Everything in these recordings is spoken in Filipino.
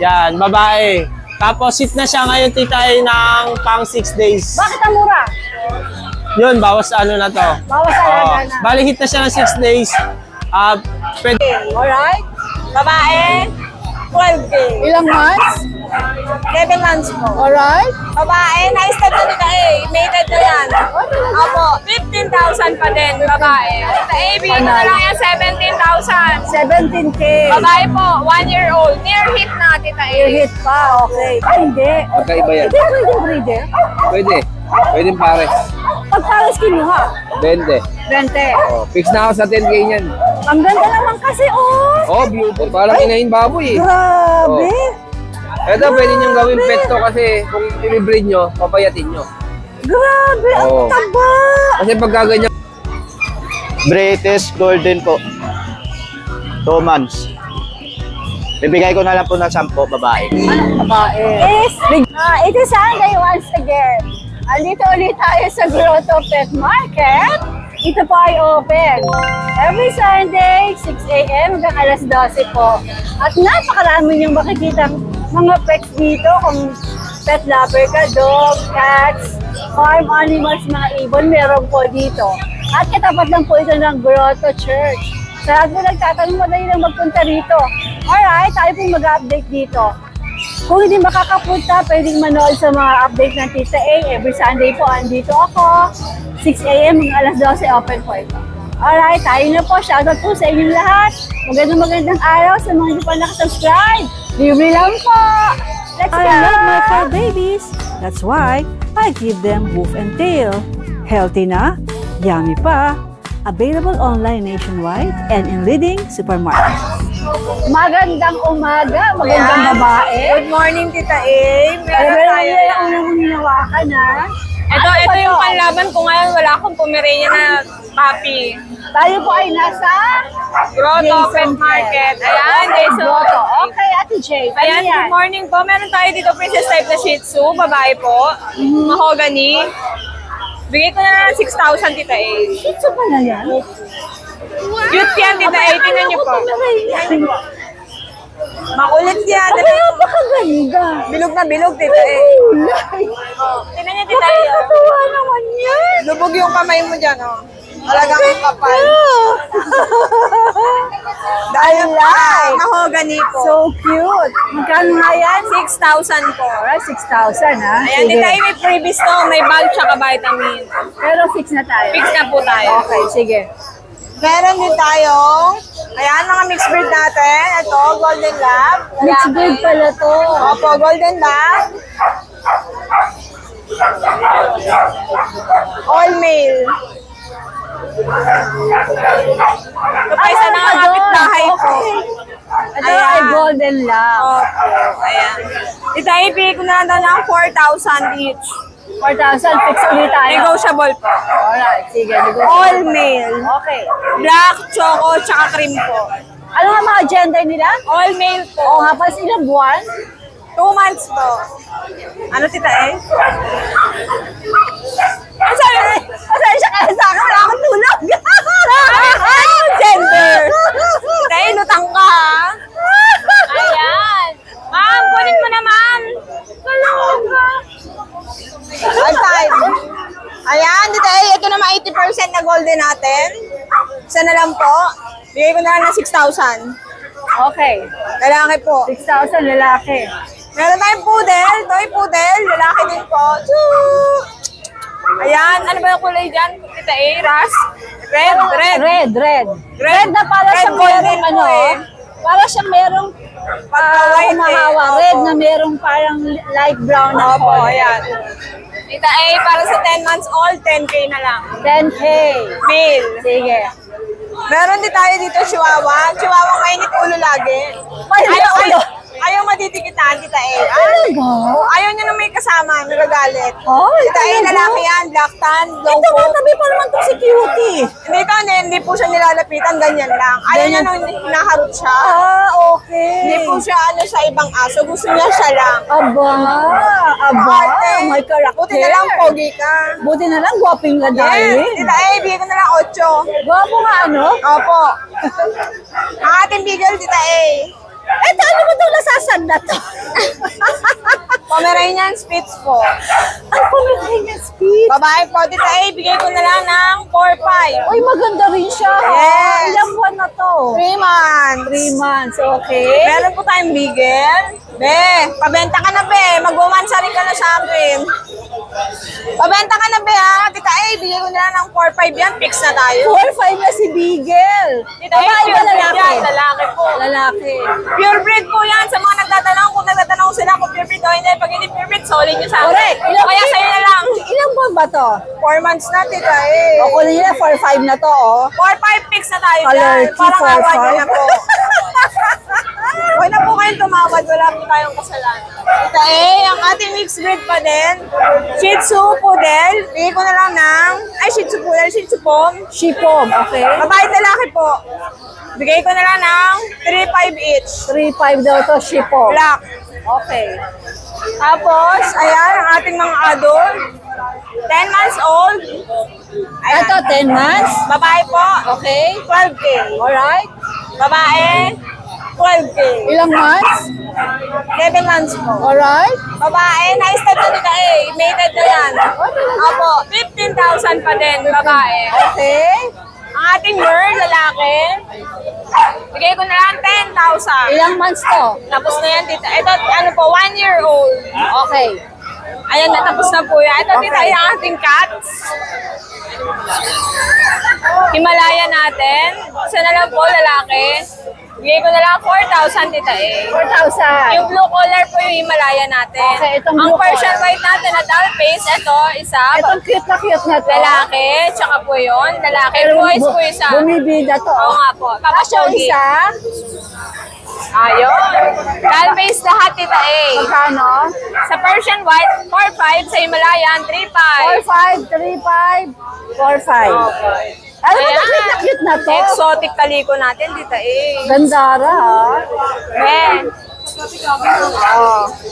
Yan, babae. Tapos hit na siya ngayon, tita, ng pang 6 days. Bakit ang mura? Yun, bawas ano na to. Bawas alaga na. Bali, hit na siya ng 6 days. Pwede. Alright. Babae, 12K. Ilang months? 11 months po. Alright. Babae, na-stud na nila eh. Mated na yan. Opo, 15,000 pa din, babae. Sa AB ko na lang yan, 17,000. 17K. Babae po, 1-year-old. Near hit na, tita Near A. hit pa, okay. Ay, hindi. Magkaiba yan. Hindi ko yung breeder. Pwede. Pwede pare. Pag pares kinuha, 20. 20. Oh, fix na ako sa 10K niyan. Ang ganda naman kasi, oh. Oh, beautiful. Parang inahin baboy eh. Grabe. Ito, pwede niyong gawin pet to kasi kung i-breed nyo, papayatin nyo. Grabe, ang Oo. taba. Kasi pag gaganyan, British Golden po. 2 months. Bibigay ko na lang po ng 10 babae. Babae. It is Sunday once again. Andito ulit tayo sa Grotto Pet Market. Ito po ay open. Every Sunday, 6 a.m. hanggang alas 12 po. At napakarami niyong makikitang mga pets dito. Kung pet lover ka, dog, cats, farm animals, mga ibon, meron po dito. At katapat lang po ito ng Grotto Church. Sa lahat mo nagtatanong, madali lang magpunta rito. Alright, tayo po mag-update dito. Kung hindi makakapunta, pwedeng manood sa mga update ng Tita A. Every Sunday po, andito ako. 6 a.m. hanggang alas 12, open po ito. Alright, tayo na po. Shoutout po sa inyong lahat. Magandang araw sa mga hindi pa nakasubscribe. Libre lang po. Let's go! I love my fur babies. That's why I give them hoof and tail. Healthy na, yummy pa. Available online nationwide and in leading supermarkets. Magandang umaga, magandang babae. Good morning, tita A. Meron Pero tayo yun yan. ang unang hinawakan, ha? Ito Ano ba yung to? panlaban ko ngayon. Wala akong Pomeranian na puppy. Tayo po ay nasa Grotto Pet Market. Ayan, Jason. Grotto. Okay, Ate Jay. Ayan, good morning po. Meron tayo dito princess type na Shih Tzu. Babae po. Mahogany. Bigay ko na ng 6,000, tita A. Shih Tzu pala yan? Cute yan, tita A. Tingnan niyo po. Makulit yan. Ay, napakaganda. Bilog na bilog, tita A. Kulay. Tingnan niyo, tita A. Nakakatuwa naman yan. Lubog yung kamay mo dyan, oh. Talagang kapal. Dahil lang. Mahogany po. So cute. Magkano nga yan? 6,000 po. Alright, 6,000 ha? Ayan, Sige. di tayo may freebies to. May bag tsaka vitamin. Pero fix na tayo. Fix na po tayo. Okay, sige. Meron din tayong, ayan, mga mixed breed natin. Ito, Golden Lab. Mixed breed pala to. Opo, Golden Lab. All male. Ito pa isa ng kapit-bahay po. Ito ay Golden Lab. Opo, ayan. Ito ay ibigay ko na lang ng 4,000 each. 4,000, fix ulit tayo. Negotiable po. Alright, sige. All male. Okay. Black, choco, tsaka cream po. Ano nga mga gender nila? All male po. Oo nga, pas ilang buwan? 2 months po. Ano, tita eh? Ang sabi, Pasensya ka na sa akin, wala akong tulog. ano gender? Tayo, lutang ka ha? Ayan. Ma'am, kunin mo na ma'am. Kaloka. All time. Ayan, tita eh, ito naman 80% na golden natin. Isa na lang po. Bigay ko na lang ng 6,000. Okay. Lalaki po. 6,000 lalaki. Meron tayong poodle. Toy poodle. Lalaki din po. Choo! Ayan. Ano ba yung kulay dyan? Tita A, Ras? Red. Red na para Red siyang golden merong po ano, eh. para siyang merong Pagka-white humahawa. eh. Red Opo. na merong parang light brown na Opo, color. ayan. Tita A, para sa 10 months old, 10K na lang. 10K. Male. Sige. Meron din tayo dito, Chihuahua. Chihuahua mainit ulo lagi. Mainit ulo? Ayaw matitikitan, Tita A. Talaga? Ayaw niya na may kasama, nagagalit. Ay, Tita A, talaga? lalaki yan, black tan, low Ito coat. katabi pa naman to si Cutie. Hindi po siya nilalapitan, ganyan lang. Ayaw niya nung hinaharot siya. Ah, okay. Hindi po siya sa ibang aso. Gusto niya siya lang. Aba, Ate, may character. buti na lang pogi ka. Buti na lang, guwaping ka Yes. dahil. Tita A, bigyan ko na lang 8. Gwapo nga ano? Opo. Ang ating bigel, Tita A. Eto, ano ba itong nasasad na to? Pomeranian Spitz po. Ang Pomeranian Spitz. Babae po, Tita A, bigay ko na lang ng 4-5. Uy, maganda rin siya. Yes. Ilang buwan na to? 3 months. 3 months, okay. Meron po tayong bigel. Be, pabenta ka na, be. Mag-umansa rin ka na sa akin. Pabenta ka na, be, ha? Tita A, bigay ko na lang ng 4-5 yan. Fix na tayo. 4-5 na si Beagle. Tita A, Babae ba pure breed lalaki? yan. Lalaki po. Lalaki. Pure breed po yan. Sa mga nagtatanong, kung nagtatanong sila kung pure breed o hindi, pag hindi pure breed, solid nyo sa akin. Correct. Kaya sa'yo na lang. Ilang buwan ba to? 4 months na, Tita A. O, kunin nila 4-5 na to, oh. 4-5 fix na tayo dyan. Alerty, Parang awa nyo 4-5. na po. Huwag na po kayong tumawad. Wala po tayong kasalanan. Tita A, ang ating mixed breed pa din. Shih Tzu Poodle. Bigay ko na lang ng... Ay, Shih Tzu Poodle. Shih Tzu Pom. Shipom, okay. Babae lalaki po. Bigay ko na lang ng 3-5 each. 3-5 daw to, Shipom. Black. Okay. Tapos, ayan, ang ating mga adult. 10 months old. Ayan. Ito, 10 months. Babae po. Okay. 12K. Alright. Babae, 12K. Ilang months? 7 months po. Alright. Babae, na-stud na nila eh. Mated na yan. Opo, 15,000 pa din, babae. Okay. Ang ating bird, lalaki, bigay ko na lang 10,000. Ilang months to? Tapos na yan, tita. Ito, ano po, 1 year old. Okay. Ayan, natapos na po yan. Ito, tita, yung ating cats. Himalaya natin. Isa na lang po, lalaki. Bigay ko na lang 4,000, tita eh. 4,000. Yung blue collar po yung Himalaya natin. Okay, itong ang blue Persian collar. white natin na doll face, ito, isa. Itong cute na to. Lalaki, tsaka po yun. Lalaki, boys po isa. Bumibida to. Oo nga po. Tapos Tapos yung pogi. isa, Ayun. Doll face lahat, tita eh. magkano? Sa Persian white, 4,500. Sa Himalayan, 3,500. 4,500, 3,500. Ano ba ito cute na cute na to? Exotic taliko natin, tita eh. Gandara, ha? Ben.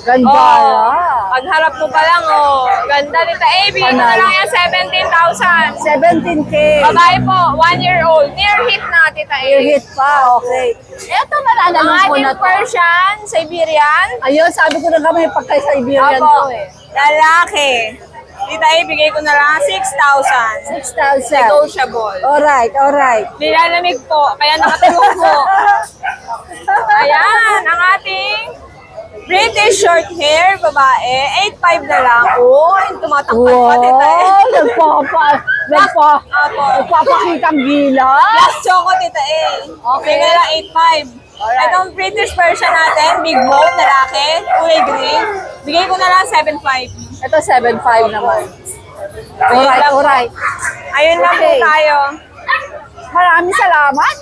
Gandara. Pagharap mo pa lang, oh. Ganda, tita eh. Bigyan ko na lang yan 17,000. 17K. Babae po, 1 year old. Near hit na, tita eh. Ear hit pa, okay. Ito Ang nalalaman ko ating na to. Persian, Siberian. Ayun, sabi ko na kami pagka-Siberian Opo, to eh. lalaki. Tita eh, bigay ko na lang 6,000. 6,000. Negotiable. Alright, alright. Nilalamig po, kaya nakatulog po. Ayan, ang ating British short hair, babae, 8,500 na lang. Oh, yung tumatangkad pa, tita eh. Wow, Apo. nagpapakitang gila. Black choco, tita eh. Okay na lang, 8,500. Alright. Itong British version natin, big bone, lalaki, kulay green. Bigay ko na lang 7,500. Ito, 7,500 naman. Alright, alright. Ayun lang po Okay. tayo. Maraming salamat.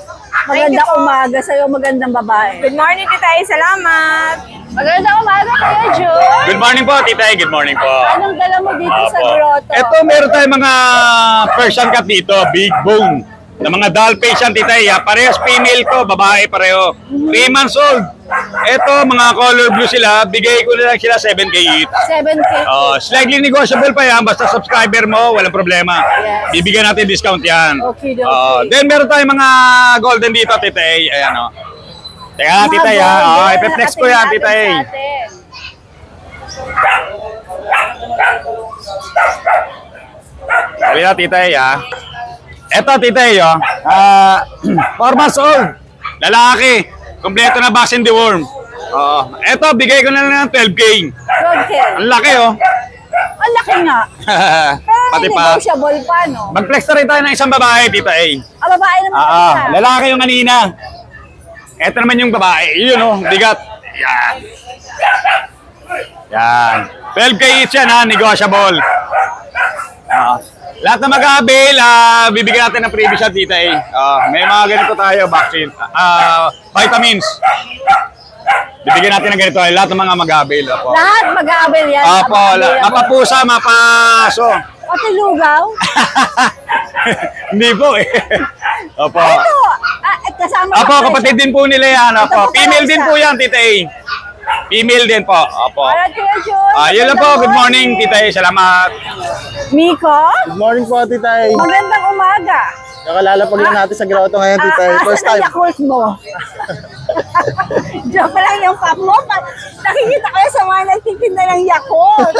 Thank you Magandang po. umaga sa'yo, magandang babae. Good morning, tita eh. Salamat. Magandang umaga, Kuya Jun. Good morning po, Tita. Good morning po. Anong dala mo dito sa Opo. grotto? Ito, meron tayong mga Persian cat dito, big bone. Na mga doll face yan, Tita. Parehas female ko, babae pareho. 3 months old. Ito, mga color blue sila. Bigay ko na lang sila 7K each. 7K. Slightly negotiable pa yan. Basta subscriber mo, walang problema. Yes. Bibigyan natin discount yan. Okay, okay. Then meron tayong mga golden dito, Tita. Ayan, o. Teka lang, Tita. Ipeflex ko yan, Tita. Sabi na, Tita. Ito, Tita. 4 months old. Lalaki. Kompleto na vaccine deworm. Ito, bigay ko na lang ng 12K. 12K. Ang laki, oh. Ang laki nga. Pero Pati hindi pa. negotiable pa, no? Mag-flex na rin tayo ng isang babae, Tita A. Ang babae naman kanina. Lalaki yung kanina. Ito naman yung babae. Yun, oh. Bigat. Yan. Yan. 12K each yan, ha. Negotiable. Lahat na mag-avail, bibigyan natin ng freebie shot, Tita A. May mga ganito tayo, vaccine. Vitamins. Bibigyan natin ng ganito. Lahat ng mga mag-avail. Lahat mag-aabel yan. Opo, mapapusa, mapaso. Pati lugaw. Hindi po eh. Opo. Ito, kasama Opo, ka kapatid din po nila yan. Ito Opo. po Female pala din isa. po yan, Tita A. Female din po. Opo. Alright, Kuya Jun. Yun lang po. Good morning, Tita A. Salamat. Miko, Good morning po, Tita. magandang umaga. Nakalalapag lang natin sa grotto ngayon, Tita. First Asan ang time. Yakult mo? Joke lang yung pop mo. Nakikita ko sa mga nagtitinda ng Yakult.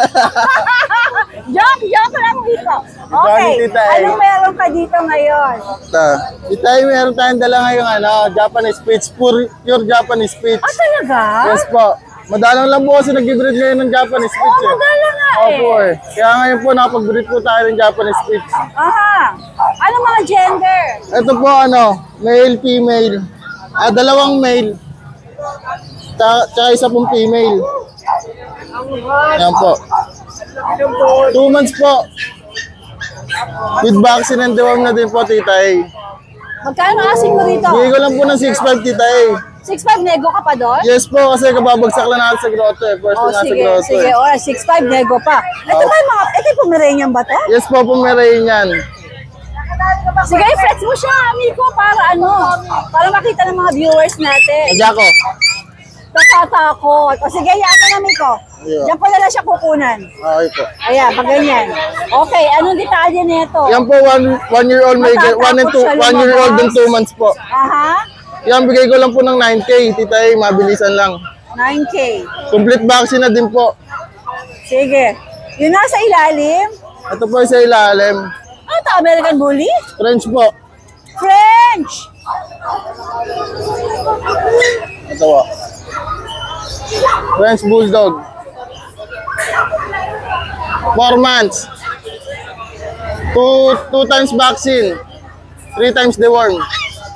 Joke lang dito. Okay, Tita, eh. anong meron ka dito ngayon? Ito ay meron tayong dala ngayong Japanese Spitz. Pure Japanese Spitz. Ah, talaga? Yes po. Madalang lang po kasi nag-breed ngayon ng Japanese Spitz. Oo, madala nga Opo eh. Kaya ngayon po nakapag-breed po tayo ng Japanese Spitz. Aha. Anong mga gender? Ito po male, female. Dalawang male. Tsaka isa pong female. Yan po. 2 months po. With vaccine and deworm na din po, Tita A. Magkano asing mo rito? Bigay ko lang po ng 6'5", Tita A. 6'5", nego ka pa doon? Yes po, kasi kababagsak lang natin sa grotto eh. First Oh, na sa sige, grotto sige. eh. O, 6'5", nego pa. Ito ba yung mga, ito yung Pomeranian ba to? Yes po, pumerayin yan. Sige, flex mo siya, amigo, para makita ng mga viewers natin. Adya ko. Natatakot. O sige, yan mo na, amigo. Yeah. Diyan pala siya kukunan. Okay po. Ayan, pag ganyan. Okay, anong detalye nito? Yan po, 1 year old may Matatakot 1 and 2, siya 1 year old and lumabas. 2 months po. Aha, Yan, bigay ko lang po ng 9K, Tita A, mabilisan lang. 9K. Complete vaccine na din po. Sige. Yun nasa ilalim. Ito po sa ilalim. Ano ito, American Bully? French po. French! Ito po. French Bulldog. 4 months. 2 times vaccine. 3 times deworm.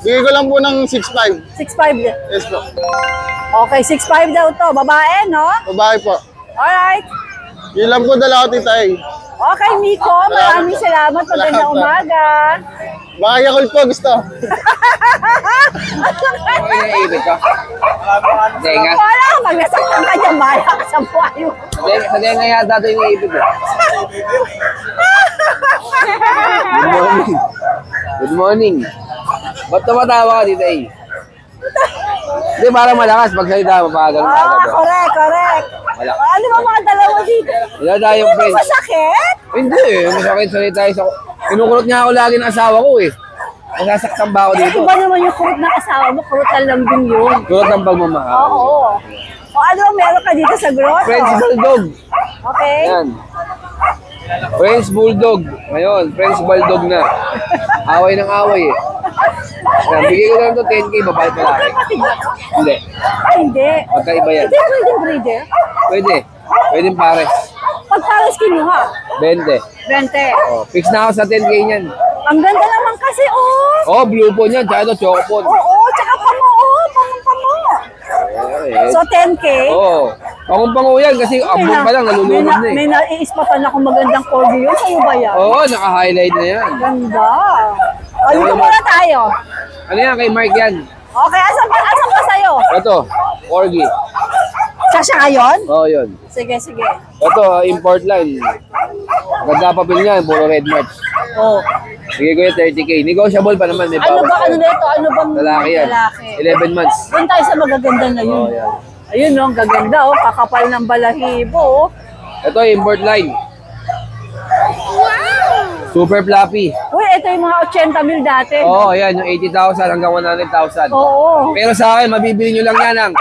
Bigay ko lang po ng 6'5". 6'5". Yes po. Okay, 6'5 daw to. Babae, no? Babae po. Alright. Yun lang po dala ko, Tita A. Okay, Miko. Maraming salamat. Magandang umaga. Baka Yakult po gusto. Okay, naibig ka. Hindi nga. Wala, pag nasaktan ka dyan, bahala ka sa buhay mo. Hindi nga yata ito yung naibig eh. Good morning. Good morning. Ba't tumatawa ka dito eh? Hindi, parang malakas. Pagsalita mo, ganun agad. Correct. Wala. Ano ba mga dalawa dito? Wala tayong Hindi ba friends. masakit? Hindi eh. Masakit salita sa... Kinukulot nga ako lagi ng asawa ko eh. Nasasaktan ba ako dito? Iba naman yung kurot ng asawa mo, kurotan lang din yun. Kulot ng pagmamahal. Oo. O ano ba meron ka dito sa grotto? French Bulldog. Okay. Ayan. French Bulldog. Ngayon, French Bulldog na. Away ng away eh. Ayan, bigay ko lang ito 10K, babae pa laki. Kapatid ba to? Hindi. Ay, hindi. Magkaiba yan. Hindi pwedeng breeder. Pwede. Pwedeng pares. Pag pares kinuha, 20. 20. Oh, fix na ako sa 10K niyan. Ang ganda naman kasi, oh. Oh, blue phone yan. Tsaka ito, choco phone. Oo, tsaka pamo, oh. Pamo. Eh. So, 10K. Oo. Pangung-pangu yan kasi ambon pa lang, nalulunod na eh. May naiispatan ako magandang corgi yun. Sa'yo ba yan? Oo, naka-highlight na yan. Ganda. O, dito muna tayo. Ano yan, kay Mark yan? Okay, asan pa sa'yo? Ito, Corgi. Siya ngayon? Oo, yun. Sige. Ito, import line. Ganda papel niya, puro red marks. Oh. Bigay ko yung 30K. Negotiable pa naman, may Ano bawas ba, pa ano yan. nito? Ano bang Lalaki yan. 11 months. Doon tayo sa magaganda na yun. Oo, yan. Ayun, no, ang gaganda, oh. Kakapal ng balahibo, oh. Ito, import line. Super floppy. Uy, ito yung mga 80 mil dati. Oo, yan. Yung 80,000 hanggang 100,000. Oo. Pero sa akin, mabibili nyo lang yan ng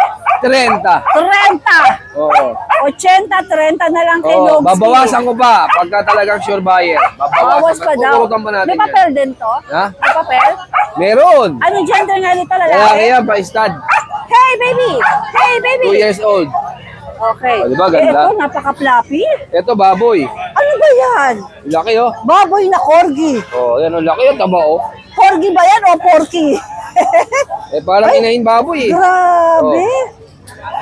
30. 30! Oo. 80, 30 na lang kay Oo, Logsky. babawasan ko pa pagka talagang sure buyer. Bawas pa daw. Kukurutan pa natin May papel din to? Ha? May papel? Meron. Anong gender nga nito, Lalaki lalaki? yan, pa-stud. Hey, baby! Hey, baby! 2 years old. Okay. Oh, diba, ganda? Ito, napaka-flappy. Ito, baboy. Ano ba yan? Laki oh. Baboy na corgi. Oh, yan oh, laki oh, taba oh. Corgi ba yan o porky? Eh, parang inahin baboy eh. Grabe.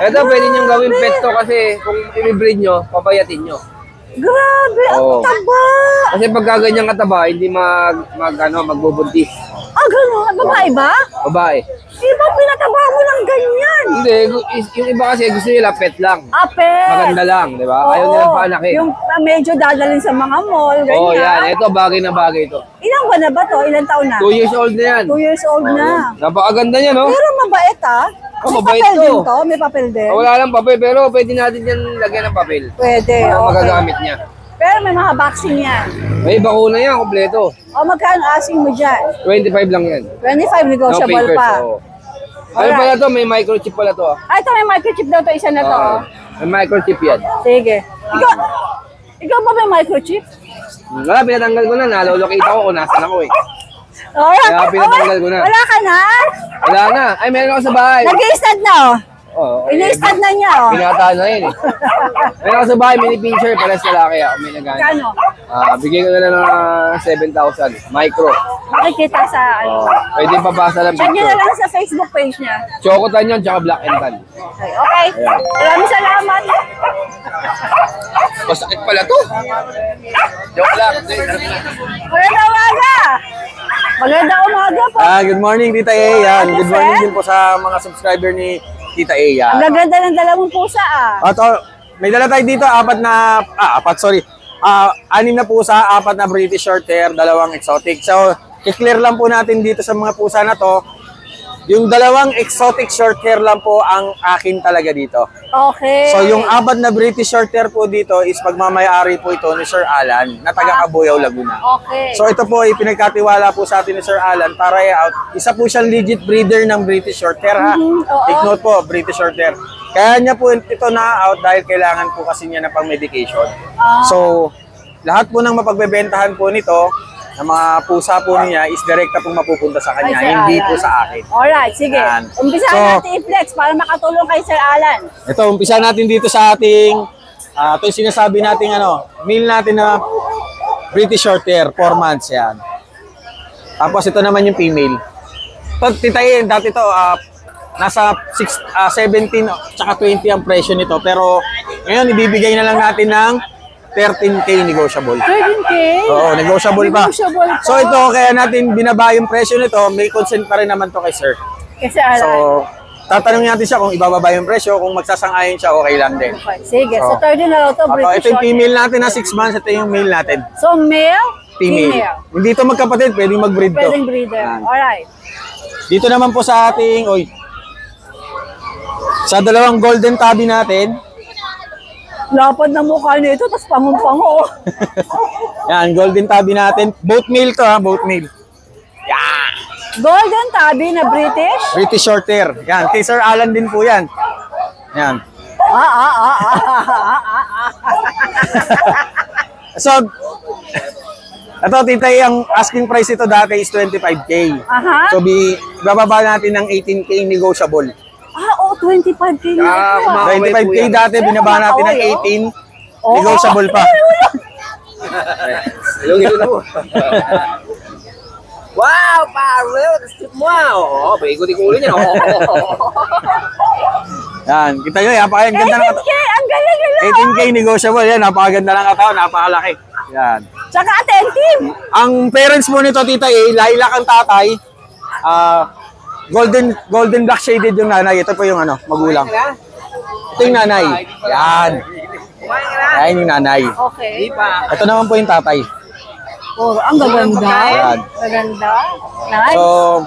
Ito, pwede nyo gawin pet to kasi kung i-breed nyo, papayatin nyo. Grabe, ang Oo. taba. Kasi pagka ganyan kataba, hindi magbubuntis. Ah, gano'n. Babae ba? Babae. Iba pinataba mo ng ganyan. Hindi, yung iba kasi gusto nila pet lang. Apel. Maganda lang, di ba? Ayaw nilang paanakin. Yung medyo dadalhin sa mga mall, ganyan. Oh, yan. Ito, bagay na bagay ito. Ilang buwan na ba to? Ilang taon na? 2 years old na yan. 2 years old na. Napakaganda niya, no? Pero mabait ah. Oh, May mabait papel to. din to? May papel din? Wala lang papel, pero pwede natin yan lagyan ng papel. Pwede, Para okay. magagamit niya. Pero may mga vaccine yan. May bakuna yan, kompleto. O magkano asing mo dyan? 25 lang yan. 25 negotiable papers, pa. oo. Ayun pala to, may microchip pala to. Ito may microchip daw to, isa na to. May microchip yan. Sige. Ikaw ba may microchip? Wala, pinatanggal ko na. Nalolocate ako kung nasan ako eh. Oh, Kaya pinatanggal ko na. Wala ka na? Wala na. Ay, meron ako sa bahay. Nag-i-stud na oh. Oo. Ini-stud na niya oh. Pinataan na yun eh. Meron ako sa bahay, mini pincher. Pares lalaki ako. May nagana. Kano? Bigyan ko na lang ng 7,000. Micro. Makikita sa ano. Pwede papasa lang Check nyo na picture. lang sa Facebook page niya. Chocotan yun, tsaka black and tan. Okay. Maraming salamat. Masakit pala to. Joke lang. Maganda umaga. Maganda umaga po. Good morning, Tita A. Yan. Good morning din po sa mga subscriber ni Tita A. Yan. Ang gaganda ng dalawang pusa ah. May dala tayo dito, anim na pusa, 4 na British Shorthair, 2 exotic. So, i-clear lang po natin dito sa mga pusa na to. Yung 2 exotic Shorthair lang po ang akin talaga dito. Okay. So, yung 4 na British Shorthair po dito is pagmamayari po ito ni Sir Alan na taga Cabuyao, Laguna. Okay. So, ito po ay pinagkatiwala po sa atin ni Sir Alan para i-out. Isa po siyang legit breeder ng British Shorthair ha. Take note po, British Shorthair. Kaya niya po ito na-out dahil kailangan po kasi niya na pang-medication. So, lahat po ng mapagbebentahan po nito, ng mga pusa po niya is direkta pong mapupunta sa kanya, hindi po sa akin. Alright, sige. Yan. Umpisahan natin i-flex para makatulong kay Sir Alan. Ito, umpisa natin dito sa ating, ito yung sinasabi natin, meal natin na British Shorthair, 4 months yan. Tapos ito naman yung female. Ito, titayin, dati ito, nasa 17 tsaka 20 ang presyo nito. Pero ngayon, ibibigay na lang natin ng 13K negotiable. 13K? Oo, negotiable pa. Negotiable pa. So ito, kaya natin binaba yung presyo nito, may consent pa rin naman to kay sir. Kasi Alan. So, tatanungin natin siya kung ibababa yung presyo, kung magsasang-ayon siya, okay lang din. Okay, sige. So, So, 13 na lang ito, British Ito yung Shorthair. female natin na 6 months, ito yung male natin. So, male, Female. Hindi ito magkapatid, pwedeng mag-breed to. Pwedeng breeder. Yan. Alright. Dito naman po sa ating, sa 2 golden tabby natin, Lapad na mukha nito, tapos pangun-pango. yan, golden tabby natin. Both male to ha, both male. Golden tabby na British. British Shorthair. Yan, kay Sir Alan din po yan. Yan. So, ito, tita, ang asking price ito dati is 25K. Aha. So, bababa natin ng 18K negotiable. 25K na. 25K dati, binaba natin ng 18. Negotiable pa. Ilong na po. Wow, pare! Wow! Oo, paikot-ikot ulit yan. Yan, kita nyo, ang ganda ng 18K, ang galing-galing. 18K negotiable, yan, napakaganda ng katawan, napakalaki. Yan. Tsaka attentive. Ang parents mo nito, tita lilac ang tatay. Golden black shaded yung nanay. Ito po yung magulang. Ito yung nanay. Yan. Yan yung nanay. Okay. Ito naman po yung tatay. Oh, ang gaganda. Yan. Maganda. Nice. So,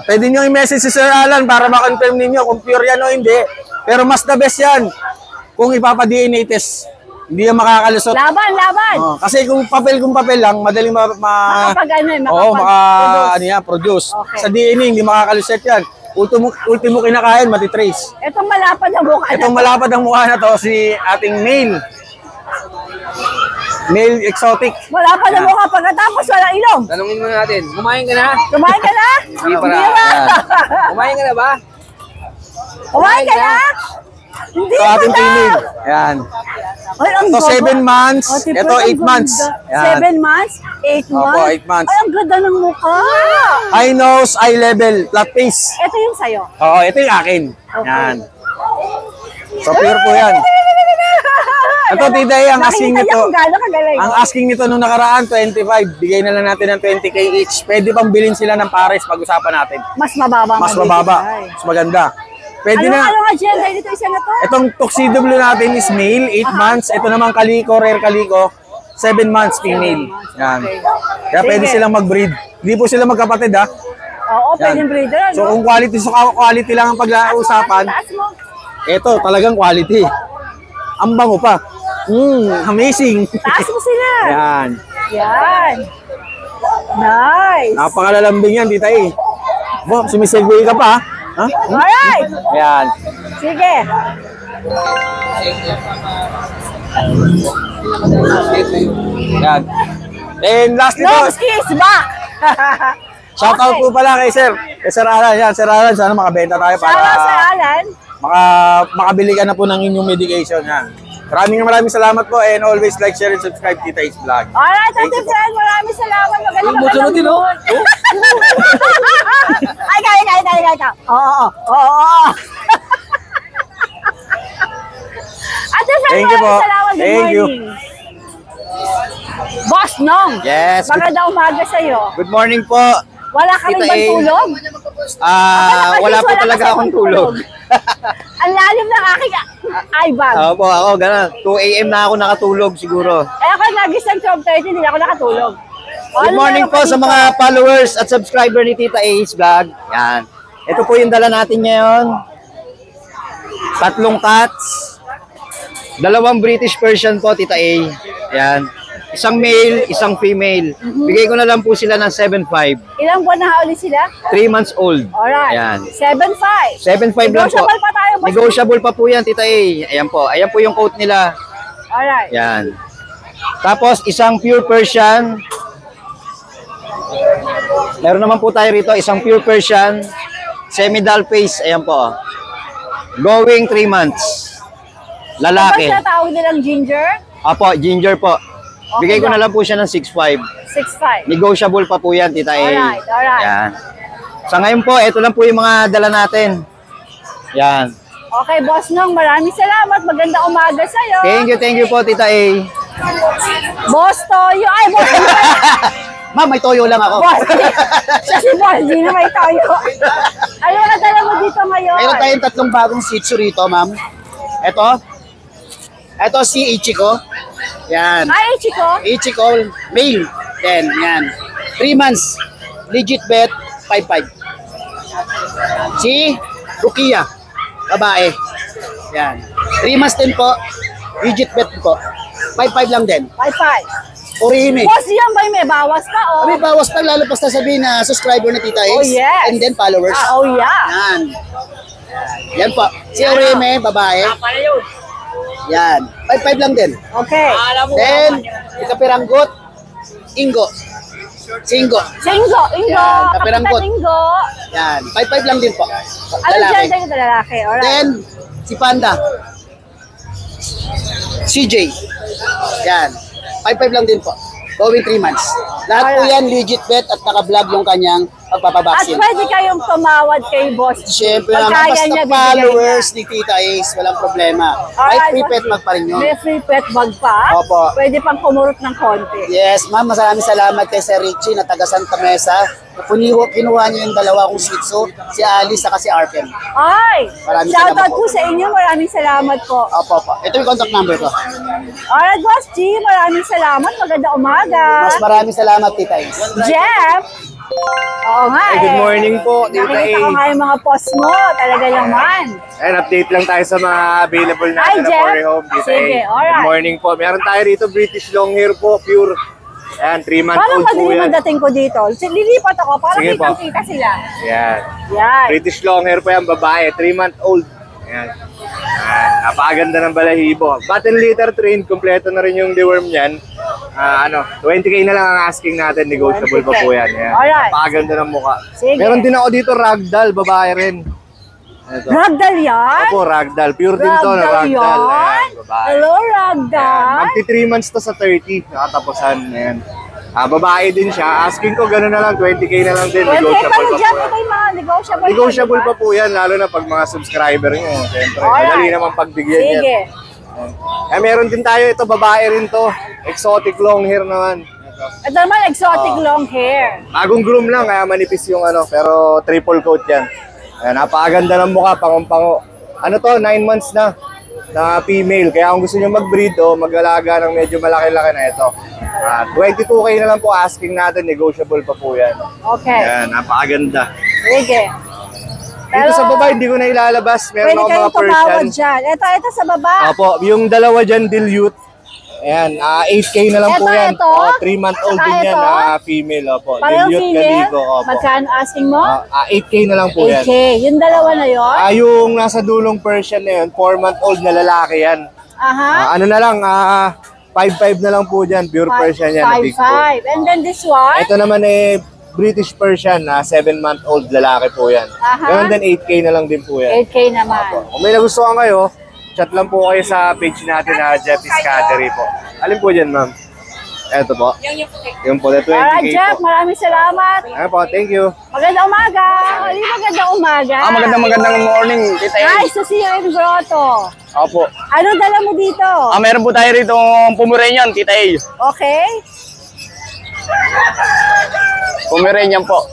pwede nyo i-message si Sir Alan para ma-confirm ninyo kung pure yan o hindi. Pero mas the best yan kung ipapa-DNA test. Hindi yan makakalusot. Laban. Kasi kung papel lang, madaling produce. Okay. Sa DNA, hindi makakalusot yan. Ultimo kinakain, matitrace. Itong malapad na mukha na. Itong malapad ang mukha na to, si ating male. Male exotic. Malapad na mukha pagkatapos wala ilong. Tanungin mo natin, kumain ka na? Kumain ka na? Hindi pa na. Yan. Kumain ka na ba? Kumain ka na? Hindi Ito pa ating na. female. Yan. Ay, ang Ito ganda. 7 months. Ate, Ito ang 8 months. ganda. Yan. 7 months? 8 Opo, months? 8 months. Ay, ang ganda ng mukha. Eye nose, eye level, flat face. Ito yung sayo. Oo, ito yung akin. Okay. Yan. So pure po yan. Ito, tita, ang asking Nakita niya nito. kung gaano kagaling. Ang asking nito nung nakaraan, 25. Bigay na lang natin ng 20K each. Pwede pang bilhin sila ng pares pag-usapan natin. Mas mababa. Mas mababa. Mas maganda. Pwede Ano na. nga gender dito isa na to? Itong tuxedo blue natin is male, 8 months. Ito naman kaliko, rare kaliko, 7 months female. Yan. Kaya pwede silang mag-breed. Hindi po sila magkapatid ha. Oo, Yan. pwedeng breeder. So kung quality lang ang pag-uusapan, Taas mo. ito talagang quality. Ang bango pa. Amazing. Taas mo sila. Yan. Yan. Nice. Napakalalambing yan, tita eh. Bo, sumisegue ka pa. Ha? Alright. Ayan. Sige. Ayan. And lastly po, Lomski is back. shoutout po pala kay Sir. Kay Sir Alan. Yan, Sir Alan, sana makabenta tayo Shout out sa para Alan. makabili ka na po ng inyong medication. Yan. Maraming salamat po and always like, share, and subscribe Tita Ace Vlog. Alright, Ate Fred, maraming salamat. Magandang mood. Ay, kaya. Oo. Ate Fred, Thank you po. maraming salamat. Good Thank you. morning. Boss Nong. Yes. Magandang umaga sa'yo. Good morning po. Wala ka rin Tita bang A. tulog? Wala po talaga akong tulog. Ang lalim ng aking eyebag. Opo, ako ganun. 2 a.m. na ako nakatulog siguro. Eh ako nagising 12:30, hindi ako nakatulog. Good morning po sa mga followers at subscriber ni Tita Ace Vlog. Yan. Ito po yung dala natin ngayon. 3 cats. 2 British Persian po, Tita A. Yan. Isang male, isang female. Bigay ko na lang po sila ng 7.5. Ilang buwan na ulit sila? 3 months old. Alright. Ayan. 7.5. 7.5 lang po. Negotiable pa tayo, boss. Negotiable pa po yan, Tita A. Ayan po. Ayan po yung coat nila. Alright. Yan. Tapos, isang pure Persian. Meron naman po tayo rito, isang pure Persian. Semi-dull face. Ayan po. Going 3 months. Lalaki. Ano ba siya tawag nilang ginger? Apo, ginger po. Bigay ko na lang po siya ng 6.5. 6.5. Negotiable pa po yan, Tita A. Alright. Yan. Sa ngayon po, ito lang po yung mga dala natin. Yan. Okay, Boss Nong, maraming salamat. Magandang umaga sa'yo. Thank you po, Tita A. Boss Toyo. Ay, Boss Toyo. Ma'am, may toyo lang ako. Boss. Siya si Boss, di na may Toyo. Ano na dala mo dito ngayon? Mayroon tayong 3 bagong Shih Tzu rito, ma'am. Ito si Ichiko. Yan. Hi, Chico. Ichiko, male. Then, yan. 3 months. Legit bet, 5.5. Si Rukia, babae. Yan. 3 months din po. Legit bet po. 5.5 lang din. 5.5. Orihime. Boss, yan ba may bawas pa, oh? May bawas pa, lalo pa sasabihin na subscriber na Tita Ace. Oh, yes. And then followers. Oh, yeah. Yan. Yan po. Si Orihime, babae. Yan. 5.5 lang din. Okay. Then, si Kapiranggot, Ingo. Singo. Ingo. Yan, kapiranggot. Kapitan Ingo. Yan. 5.5 lang din po. Ano Lalaki. dyan tayo lalaki? Alright. Then, si Panda. CJ. Yan. 5.5 lang din po. Going 3 months. Lahat po yan legit bet at naka-vlog yung kanyang At pagpapabaksin. pwede kayong tumawad kay Boss. Siyempre naman, Pagkaya basta niya, bibigay followers ni Tita Ace, walang problema. Kahit Alright, free pet Boss. mag pa rin yun. May free pet bag pa. Opo. Pwede pang kumurot ng konti. Yes, ma'am, maraming salamat kay Sir Richie na taga Santa Mesa. Kinuha niyo yung 2 kong Shih Tzu, si Alice at si Arken. Ay! Maraming Shoutout salamat po sa inyo. Maraming salamat po. Opo. Ito yung contact number ko. Alright, Boss G. Maraming salamat. Magandang umaga. Mas maraming salamat, Tita Ace. Jeff! Oo nga eh. Good morning po, Tita Nakikita ko A. nga yung mga post mo. Talaga naman. And update lang tayo sa mga available Hi, natin na Jeff. for home, Tita Sige, A. alright. Good morning po. Meron tayo rito British Longhair po, pure. Ayan, 3 months Parang old po madilim yan. ang dating ko dito. Lilipat ako para Sige po. kitang-kita sila. Ayan. Yan. British Longhair po yan, babae, 3 months old. Ayan. Ayan. Napakaganda ng balahibo. Button litter trained, kompleto na rin yung deworm niyan. 20k na lang ang asking natin, negotiable pa po yan. Ayan. Alright. Napakaganda ng mukha. Sige. Meron din ako dito ragdoll, babae rin. Ito. Ragdoll yan? Opo, ragdoll. Pure din to na ragdoll. yan? Ayan, babae. Hello, Ragdoll. Magti 3 months to sa 30. Nakatapusan. Ayan. Babae din siya. Asking ko gano'n na lang. 20k na lang din. 20 Negotiable pa pa po dyan. yan. Ito yung mga negotiable. Negotiable pa po yan. Lalo na pag mga subscriber nyo. Siyempre, Alright. madali naman pagbigyan yan. Sige. Meron din tayo. Ito, babae rin to. Exotic long hair naman. Ito naman, exotic long hair. Bagong groom lang. Kaya manipis yung pero triple coat yan. Ayan, napakaganda ng mukha. Pangong-pango. Ano to? 9 months na female. Kaya kung gusto nyo mag-breed o mag-alaga ng medyo malaki-laki na ito. 22k na lang po asking natin, negotiable pa po yan. Okay. Ayan, napakaganda. Sige. Dito sa baba, hindi ko na ilalabas. Meron Pwede ako kayong mga tumawad Persian. dyan. Ito sa baba. Opo, yung dalawa dyan, dilute. Ayan, 8K na lang po yan. 3-month-old din yan, female. Opo. Parang Dilute female? Calico, opo. Magkano asking mo? 8K na lang po yan. 8K. Yung dalawa na yun? Yung nasa dulong Persian na yun, 4-month-old na lalaki yan. Aha. Ano na lang, 5-5 na lang po dyan. Pure Persian yan. 5-5. And then this one? Ito naman British Persian, 7-month-old lalaki po yan. Ganun din, 8K na lang din po yan. 8K naman. Kung may nagustuhan kayo, chat lang po kayo sa page natin na Jeffy's Cattery po. Alin po dyan, ma'am? Eto po. Yung po, 20K Alright, Jeff, po. maraming salamat. Ayan po, thank you. Magandang umaga. Magandang umaga. Magandang morning, Tita A. Nice to see you in Grotto. Opo. Anong dala mo dito? Meron po tayo rito Pomeranian, Tita A. Okay. Pomeranian po.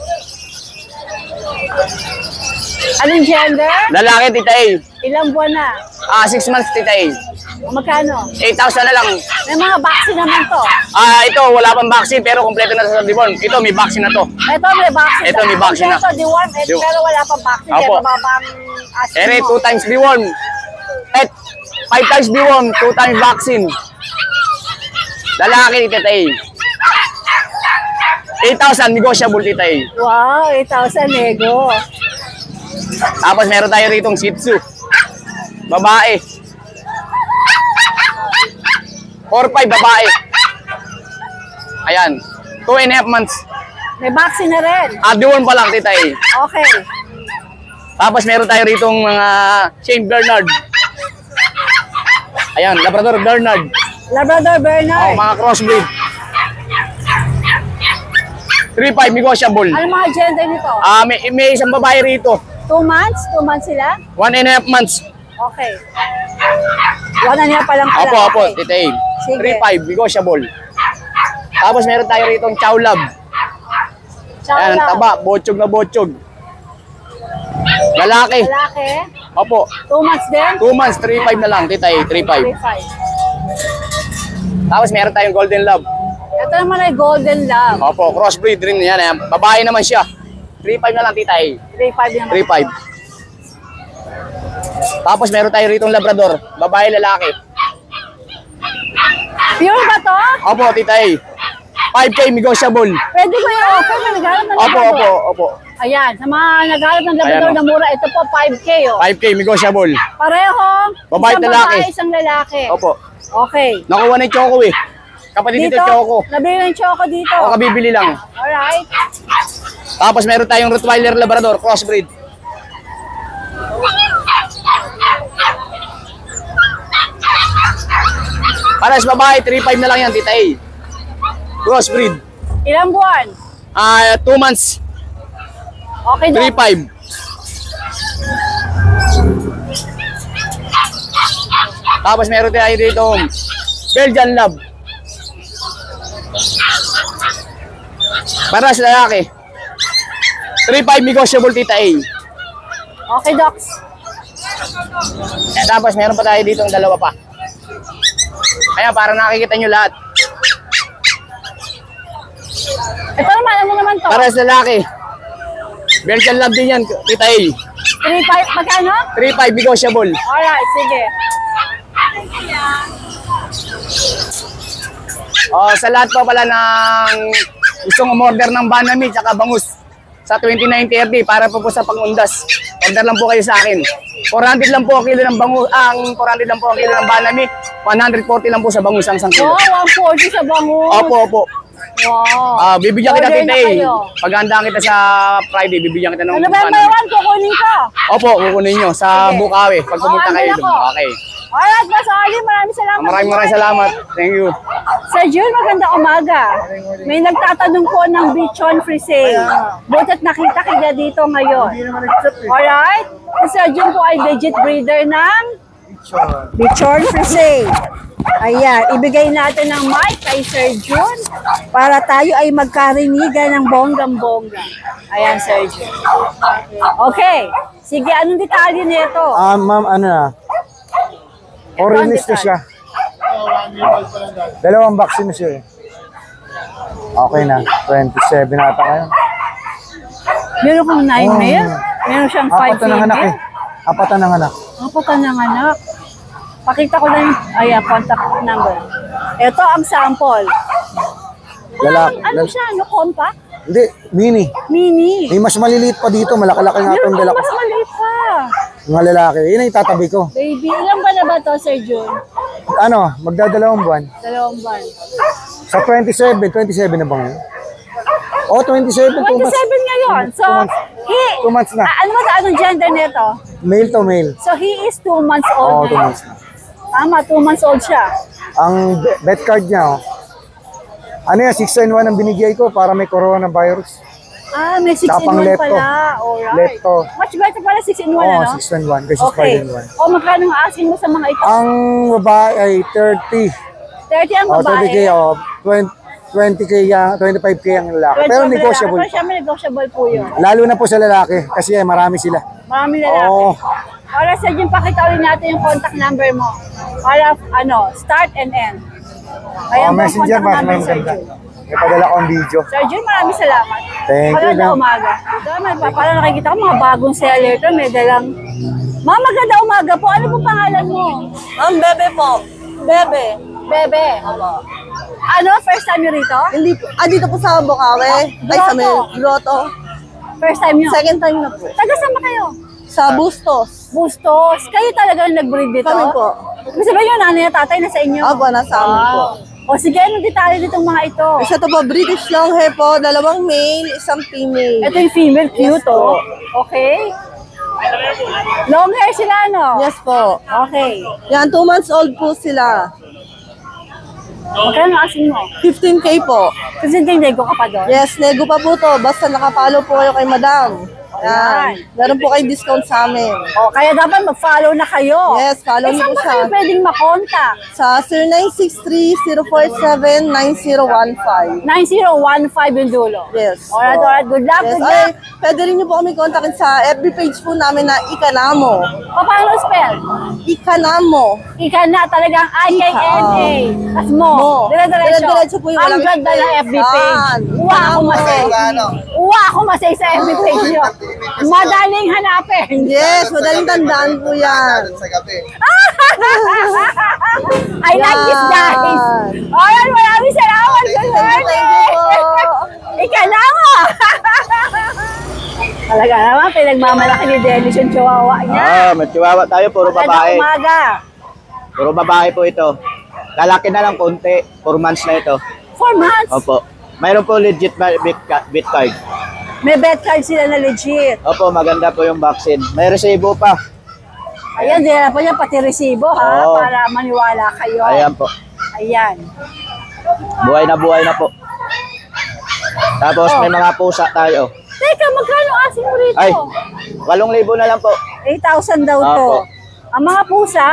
Anong gender? Lalaki, Tita A. Ilang buwan na? 6 months, Tita A. Magkano? 8,000 na lang. May mga vaccine naman to. Ito, wala pang vaccine pero kompleto na sa deworm. Ito, may vaccine na to. Ito may vaccine. Ito, may vaccine na. Ito, deworm, pero wala pang vaccine. Opo. Kaya mababang asking Ere, mo. 2 times deworm. 5 times deworm, 2 times vaccine. Lalaki, Tita A. 8,000 negotiable, Tita A. Wow, 8,000 nego. Tapos meron tayo ritong Shih Tzu. Babae. 4-5 babae. Ayan. 2.5 months. May vaccine na rin. Deworm pa lang, Tita A. Okay. Tapos meron tayo ritong mga Saint Bernard. Ayan, Labrador Bernard. Labrador Bernard. Mga crossbreed. 3-5 negotiable. Ano mga gender nito? May isang babae rito. 2 months? 2 months sila? 1.5 months. Okay. 1.5 pa lang pala. Opo, Okay. Tita A. Sige. 3-5 negotiable. Tapos meron tayo ritong Chow Lab. Chow Ayan, Lab. taba, botsog na botsog. Lalaki. Lalaki. Opo. 2 months din? 2 months, 3-5 na lang, Tita A, 3-5. 3.5. Tapos meron tayong Golden Lab. Ito naman ay Golden Lab. Opo, crossbreed rin yan. Ayan. Babae naman siya. 3-5 na lang, Tita A. 3.5 naman. 3-5. Tapos meron tayo ritong Labrador. Babae, lalaki. Pure ba to? Opo, Tita A. 5K negotiable. Pwede ko yung offer na nagharap ng Opo, Labrador. opo. Ayan, sa mga nagharap ng Labrador Ayan, na mura, ito po 5K oh. 5K negotiable. Parehong Babae, isang lalaki. babae, isang lalaki. Opo. Okay. Nakuha na yung Choco eh. Kapatid dito Choco. Nabili ng Choco dito. O kabibili lang. Alright. Tapos meron tayong Rottweiler Labrador, crossbreed. Para sa babae, 3.5 na lang yan, Tita A. Crossbreed. Ilang buwan? 2 months, Okay na. 3.5. Tapos meron tayo dito Belgian Lab. Para sa lalaki. 3.5 negotiable, Tita A. Okay, Docs. Tapos meron pa tayo dito dalawa pa. Ayan, para nakikita nyo lahat. Ito naman, ano naman to? Para sa lalaki. Belgian Lab din yan, Tita A. 3.5, magkano? 3.5 negotiable. Alright, sige. Sa lahat po pala ng gustong umorder ng Banami at bangus sa 2930 para po sa pangundas. Order lang po kayo sa akin. 400 lang po ang kilo ng bangus, 400 lang po ang kilo ng Banami, 140 lang po sa bangus ang 1 kilo. Oh, 140 sa bangus. Opo, opo. Wow. Bibigyan kita, Order Tita na A. kayo. Paghandaan kita sa Friday, bibigyan kita ng November 1, kukunin ko. Opo, kukunin nyo sa Sige. Bukawi pag pumunta andun kayo ako. doon. Okay. Alright, Boss Oli, maraming salamat. Maraming salamat. Thank you. Sir June, magandang umaga. May nagtatanong po ng Bichon Frise. Butit nakita kita dito ngayon. Alright? Si Sir June po ay legit breeder ng Bichon Frise. Ayan, ibigay natin ng mic kay Sir June para tayo ay magkarinigan ng bonggang-bongga. Ayan, Sir June. Okay. Sige, anong detalye nito? Ma'am, ano na? Orange na siya. 2 vaccine na siya eh. Okay na. 27 ata kayo. Meron kang 9 male? Meron siyang 5 Apat na anak eh. female? Apat na anak. Apat na anak. Pakita ko na yung contact number. Ito ang sample. Ano siya? Ano, compact? Hindi, mini. Mini. May mas maliliit pa dito, malaki-laki nga itong dala ko. Mas maliit pa. Mga lalaki, yun ang itatabi ko. Baby, ilang ba na ba to, Sir Jun? Ano, magdadalawang buwan. 2 buwan. Sa 27 na ba ngayon? Oh, 27, 2 27 months. ngayon. So, 2 months na. ano ba anong gender nito? Male to male. So, he is 2 months Oo, old 2 na. months na. Tama, 2 months old siya. Ang bet card niya, oh. Ano yan, 6-in-1 ang binigay ko para may coronavirus. Ah, may 6-in-1 pala. Alright. Lepto. Much better pala 6-in-1, Oo, ano? 6-in-1 kasi Okay. 5-in-1. O, magkano ang asking mo sa mga ito? Ang babae ay 30. 30 ang Oh, babae. 30K, oh. 20K, 25K ang lalaki. Pero negotiable. Pero syempre, negotiable po yun. Lalo na po sa lalaki kasi marami sila. Marami lalaki. Oo. Para sa Jim, pakita ulit natin yung contact number mo. Para, start and end. Ayan po ang Messenger, contact mas number, may Sir ganda. Jun. May padala ko ang video. Sir Jun, maraming salamat. Thank you, Maganda ma'am. umaga. Parang nakikita ko mga bagong seller to. May dalang... Ma'am, maganda umaga po. Ano po pangalan mo? Bebe po. Bebe. Bebe. Ano? First time nyo rito? Hindi po. Dito po sa Bukawi. Ay, sa may grotto. First time nyo? Second time na po. Taga saan ba kayo? Sa Bustos. Bustos. Kayo talaga yung nag-breed dito? Kami po. Kasi ba yung nanay at tatay na sa inyo? Opo, nasa amin po. O sige, anong detalye ditong mga ito? Isa to po, British long hair po. 2 male, 1 female. Ito yung female, cute Yes po. Okay. Long hair sila, no? Yes po. Okay. Yan, 2 months old po sila. Magkano asin mo? 15K po. Kasi hindi ko ka pa doon? Yes, nego pa po to. Basta nakapalo po kayo kay madam. Yan. Meron po kayo discount sa amin. O, kaya dapat mag-follow na kayo. Yes, follow niyo po Saan ba siya. kayo pwedeng makontak? Sa 0963-047-9015. 9015 yung dulo. Yes. Alright. Good luck, Yes. good Ay, luck. pwede rin niyo po kami kontakin sa FB page po namin na Ikanamo. Paano spell? Ikanamo. Ika na talagang I-K-N-A. Tas mo. Dire-diretso po yung Ang walang ganda ng space. FB page. Yan. Uwa ako masay. Uwa ako masay sa FB page nyo. Madaling hanapin. Yes, madaling tandaan po yan. I like this guys. Alright, maraming salamat. Good morning. Thank you po. Ika na mo. Talaga naman, pinagmamalaki ni Dennis yung chihuahua niya. May chihuahua tayo, puro babae. Magandang umaga. Puro babae po ito. Lalaki na lang konti, 4 months na ito. 4 months? Opo. Mayroon po legit bit card. May bet card sila na legit. Opo, maganda po yung vaccine. May resibo pa. Ayan, dinala pa niya pati resibo ha, Oo. para maniwala kayo. Ayan po. Ayan. Buhay na po. Tapos may mga pusa tayo. Teka, magkano asin mo rito? Ay, 8,000 na lang po. 8,000 daw to. Opo. Ang mga pusa,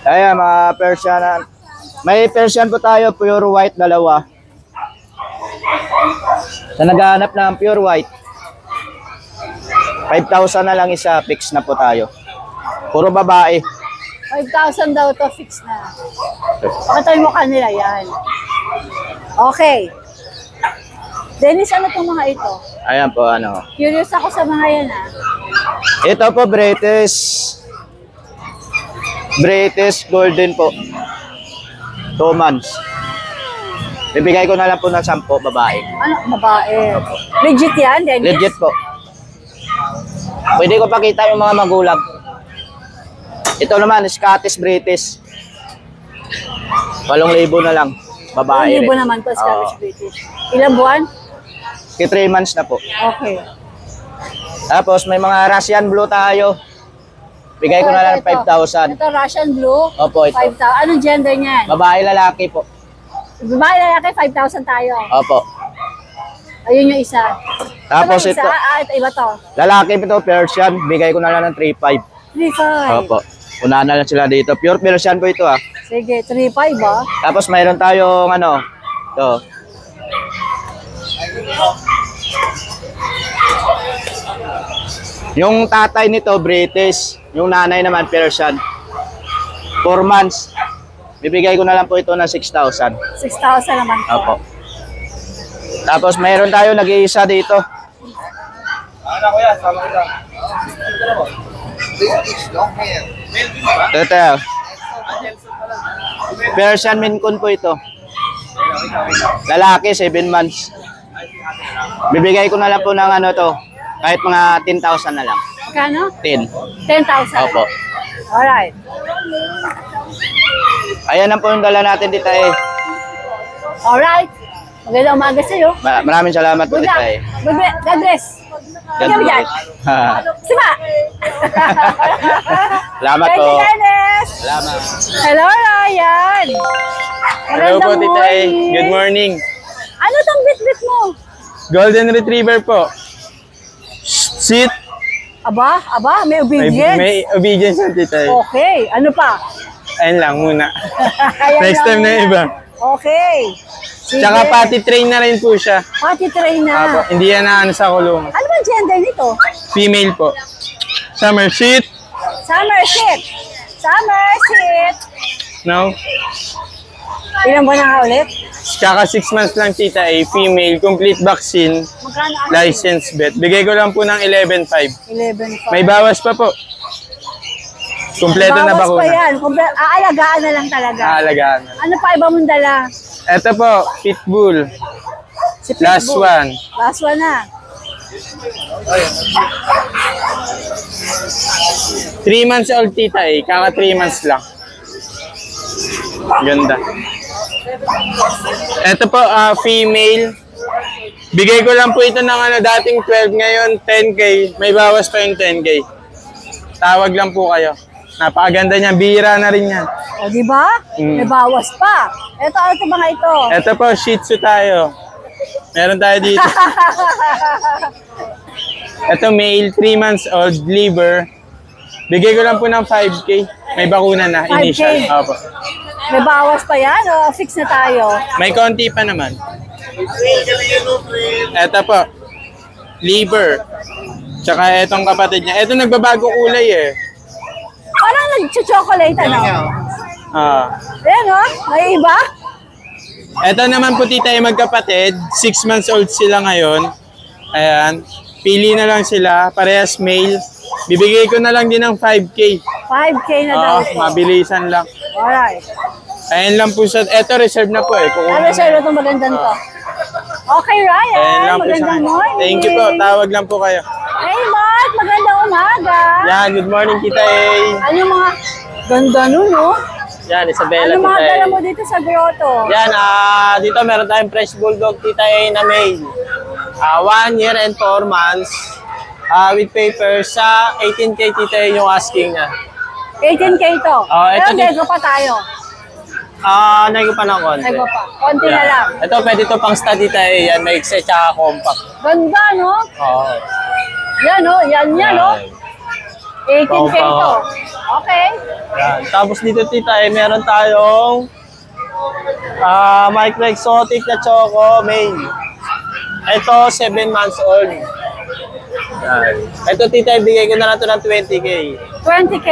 Ayan, mga Persian. May Persian po tayo, pure white, 2. Sa naghahanap ng pure white, 5,000 na lang isa, fix na po tayo. Puro babae. 5,000 daw to, fix na. Pakita mo kanila yan. Okay. Dennis, ano itong mga ito? Ayan po, ano. Curious ako sa mga yan ha. Ito po, British Golden po. 2 months. Bibigay ko na lang po ng 10, babae. Ano? Babae. Legit yan, Dennis? Legit po. Pwede ko pakita yung mga magulang. Ito naman, Scottish British. 8,000 na lang. Babae 1,000 rin. naman to, Scottish British. Ilang buwan? 3 months na po. Okay. Tapos may mga Russian Blue tayo. Bigay ko na lang ng 5,000. Ito, Russian Blue. Opo, ito. 5,000. Anong gender niyan? Babae, lalaki po. Babae, lalaki, 5,000 tayo. Opo. Ayun yung isa. Tapos Ito, ito, ito iba to. lalaki ito, Persian. Bigay ko na lang ng 3,500. 3,500. Opo. Unahan na lang sila dito. Pure Persian po ito ah. Sige, 3,500 ba? Tapos mayroon tayong ano, ito. Yung tatay nito, British. Yung nanay naman, Persian. 4 months. Bibigay ko na lang po ito ng 6,000. 6,000 naman to. Opo. Tapos mayroon tayo nag-iisa dito. Ito. Persian Maine Coon po ito. Lalaki, 7 months. Bibigay ko na lang po ng ano to, kahit mga 10,000 na lang. Kano? 10. 10,000. Opo. Alright. Ayan na po yung dala natin dito eh. Alright. Magandang umaga sa'yo. Maraming salamat po Good dito luck. eh. God bless. Ikaw yan. Sipa. Salamat Thank po. you, Dennis. Salamat. Hello, Ryan. Hello po, Magandang Tita A. morning. Good morning. Ano tong bit-bit mo? Golden Retriever po. Sit. Aba, may obedience. May obedience na, Tita A. Okay, ano pa? Ayun lang muna. Ayan Next lang time na muna. iba. Okay. Sige. Tsaka potty train na rin po siya. Potty train na. Apo, hindi yan na ano sa kulungan. Ano ba gender nito? Female po. Summer sit. Summer sit. Summer sit. No? Ilan ba na ulit? Tsaka 6 months lang, Tita A. Female, complete vaccine, Magkano? license vet. Bigay ko lang po ng 11.5. 11 pa. May bawas pa po. Kompleto na Bawas pa bakuna. yan. Aalagaan na lang talaga. Aalagaan. Ano pa iba mong dala? Ito po, Pitbull. Si Last Pitbull. one. Last one na. 3 months old, Tita A. Kaka 3 months lang. Ganda. Ito po, female. Bigay ko lang po ito ng dating 12, ngayon 10K. May bawas pa yung 10K. Tawag lang po kayo. Napakaganda niya. Bihira na rin yan. O, di ba? May bawas pa. Ito, ano ito mga ito? Ito po, Shih Tzu tayo. Meron tayo dito. Ito, male, 3 months old, liver. Bigay ko lang po ng 5K. May bakuna na, 5K? initial. Opo. May bawas pa yan o fix na tayo? May konti pa naman. Ito po, liver. Tsaka etong kapatid niya. Ito nagbabago kulay eh. Parang nag-chocolate, ano? Ayan o, may iba? Ito naman po, Tita, ay magkapatid. 6 months old sila ngayon. Ayan. Pili na lang sila. Parehas male. Bibigay ko na lang din ng 5K. 5K na daw ito. Mabilisan lang. Alright. Ayan lang po siya. Ito, reserve na po eh. Ano sa'yo itong magandang to? Okay, Ryan. Ayan lang po siya. Magandang morning. Thank you po. Tawag lang po kayo. Hey, Mark. Magandang umaga. Yan, good morning, Tita A. Ano yung mga ganda nun, no? Yan, Isabela, Ano mga Tita A. dala mo dito sa grotto? Yan, dito meron tayong fresh bulldog, Tita A, na male. 1 year and 4 months. With papers, sa 18K, Tita A, yung asking niya. 18K to. Ito Pero nego pa tayo. Nego pa ng konti. Nego pa. Konti na lang. Ito, pwede ito pang study tayo. Yan, may XC tsaka compact. Ganda, no? Oo. Yan, no? Yan, no? 18K to. Oo. Okay. Yan. Tapos dito, Tita, meron tayong micro exotic na choco male. Ito, 7 months old. Yan. Ito, Tita, ibigay ko na lang ito ng 20K. 20K.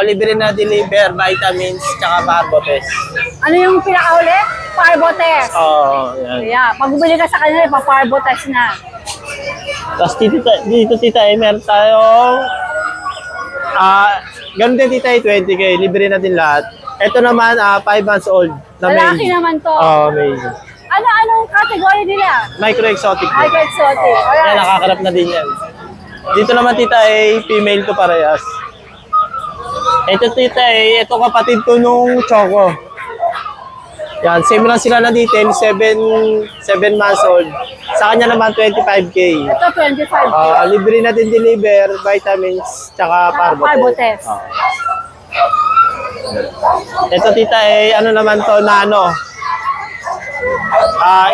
Libre na deliver, vitamins, tsaka parvo test. Ano yung pinakauli? Parvo test. Yan. Yeah. Pag bumili ka sa kanila, pa-parvo test na. Tapos dito, Tita, meron tayong ganun din, Tita, 20K. Libre na din lahat. Ito naman, 5 months old. Na Malaki naman to. male. Anong category nila? Micro exotic. Micro exotic. Yan, Alright. nakakarap na din yan. Dito naman, Tita, female to parehas. Ito, Tita, ito kapatid ko nung choco. Yan, same lang sila na detail, 7 months old. Sa kanya naman, 25K. Ito, 25K. Libre na din deliver, vitamins, tsaka parvo test. Ito, Tita, ano naman to, nano.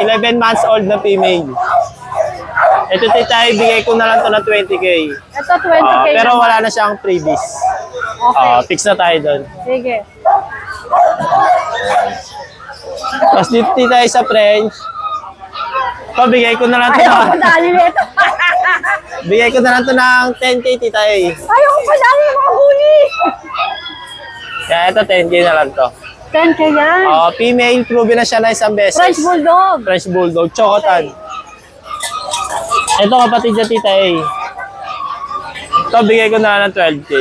11 months old na female. Ito, Tita, bigay ko na lang to na 20K. Ito, 20K. Pero wala na siyang freebies. Okay. Fix na tayo doon. Sige. Tapos dito, Tita, sa French. Bigay ko na lang to Ayaw ko dali nito. Bigay ko na lang to ng 10K, Tita. Ayaw ko pa dali yung mga huli. Kaya ito, 10K na lang to. 10K yan. Female, proven na siya na isang beses. French Bulldog. French Bulldog, Chocotan. Ito kapatid niya, Tita A. Ito, bigay ko na lang ng 12K.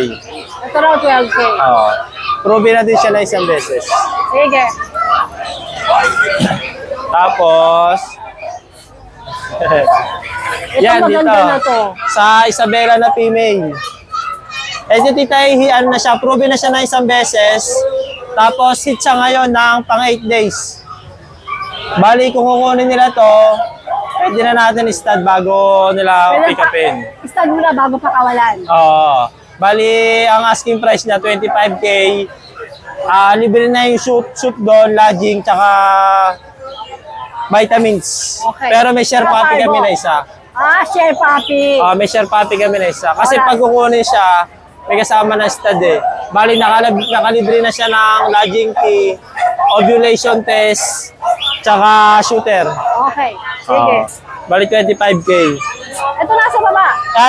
Ito raw 12K. Proven na din siya na isang beses. Sige. Tapos, yan, Ito dito. maganda na to. Sa Isabela na female. Ito tita, ano na siya, proven na siya na isang beses. Tapos, hit siya ngayon ng pang 8 days. Bali, kung kukunin nila to, pwede na natin i-stud bago nila pick upin. Stud muna bago pakawalan. Oo. Bali, ang asking price niya, 25K. Libre na yung soup doon, lodging, tsaka vitamins. Okay. Pero may share puppy kami na isa. Share puppy. May share puppy kami na isa. Kasi Alright. pag kukunin siya, may kasama na stud eh. Bali, nakalibre na siya ng lodging fee, ovulation test, tsaka shooter. Okay. Sige. Bali, 25K. Ito nasa baba.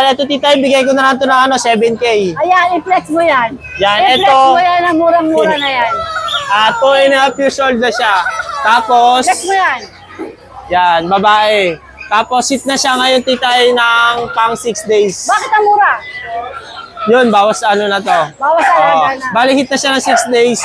Ito tita, ibigay ko na lang ito na 7K. Ayan, i-flex mo yan. Yan, I-flex ito. mo yan na murang-mura na yan. 2.5 years old na siya. Tapos, Flex mo yan. yan, babae. Tapos, sit na siya ngayon, titay, ng pang 6 days. Bakit ang mura? Yun, bawas ano na to. Bawas alaga na. Bali, hit na siya ng 6 days.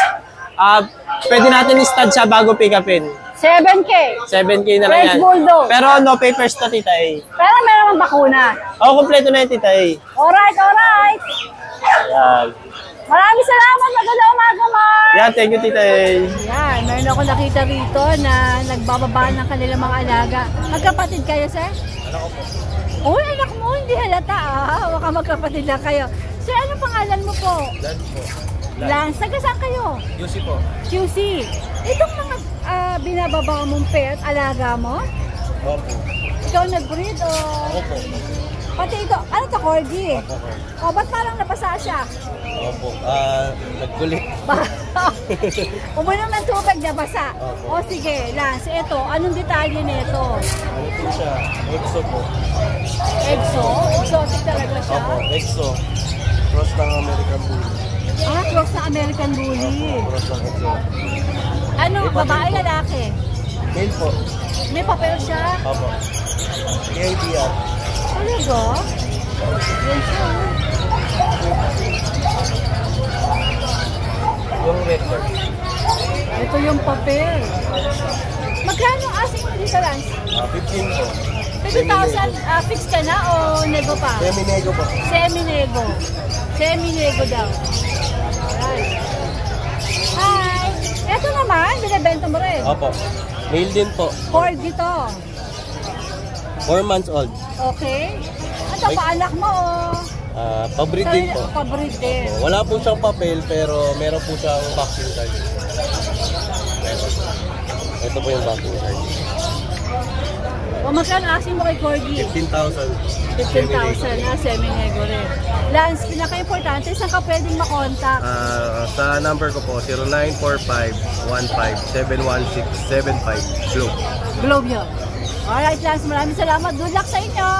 Pwede natin i-stud siya bago pick upin. 7K. 7K na lang French yan. Bulldog. Pero no papers to, titay. Pero meron mang bakuna. Kompleto na yun, titay. Alright, alright. Yan. Maraming salamat. Magandang umaga, Mark. Yan, thank you, titay. Yan, meron ako nakita rito na nagbababa ng kanilang mga alaga. Magkapatid kayo, sir? Anak ko po. Uy, anak mo, hindi halata Baka magkapatid lang kayo. Sir, anong pangalan mo po? Lance po. Lance. Taga saan kayo? QC po. QC. Itong mga binababa mong pet, alaga mo? Opo. Ikaw nag-breed o? Opo. Pati ito, ano to, corgi? O, ba't parang napasa siya? Opo. Nagkulit. Uminom ng tubig, nabasa. O sige, Lance, ito, anong detalye nito? Ano po siya? EXO po. Exo? Exotic talaga siya? Opo. EXO. Cross ng American Bully. Cross na American Bully. Cross ng EXO. Ano, babae, lalaki? Male po. May papel siya? Opo. KBR. Talaga? Yan siya. Yung red card. Ito yung papel. Magkano asing mo dito, Lance? 15 po. 20,000, fix ka na o nego pa? Semi-nego po. Semi-nego. Semi-nego daw. Alright. Hi! Ito naman, binibenta mo rin. Opo. Male din po. Corgi to. 4 months old. Okay. Ito pa, anak mo o? Pabreed din po. Pabreed din. Wala po siyang papel pero meron po siyang vaccine card. Ito po yung vaccine card. O magkano asking mo kay Corgi? 15,000. 15,000 na, semi-nego rin. Lance, pinaka-importante, saan ka pwedeng makontak? Sa number ko po, 0945-15-716-75 Globe. Globe yun. Alright, Lance, maraming salamat. Good luck sa inyo!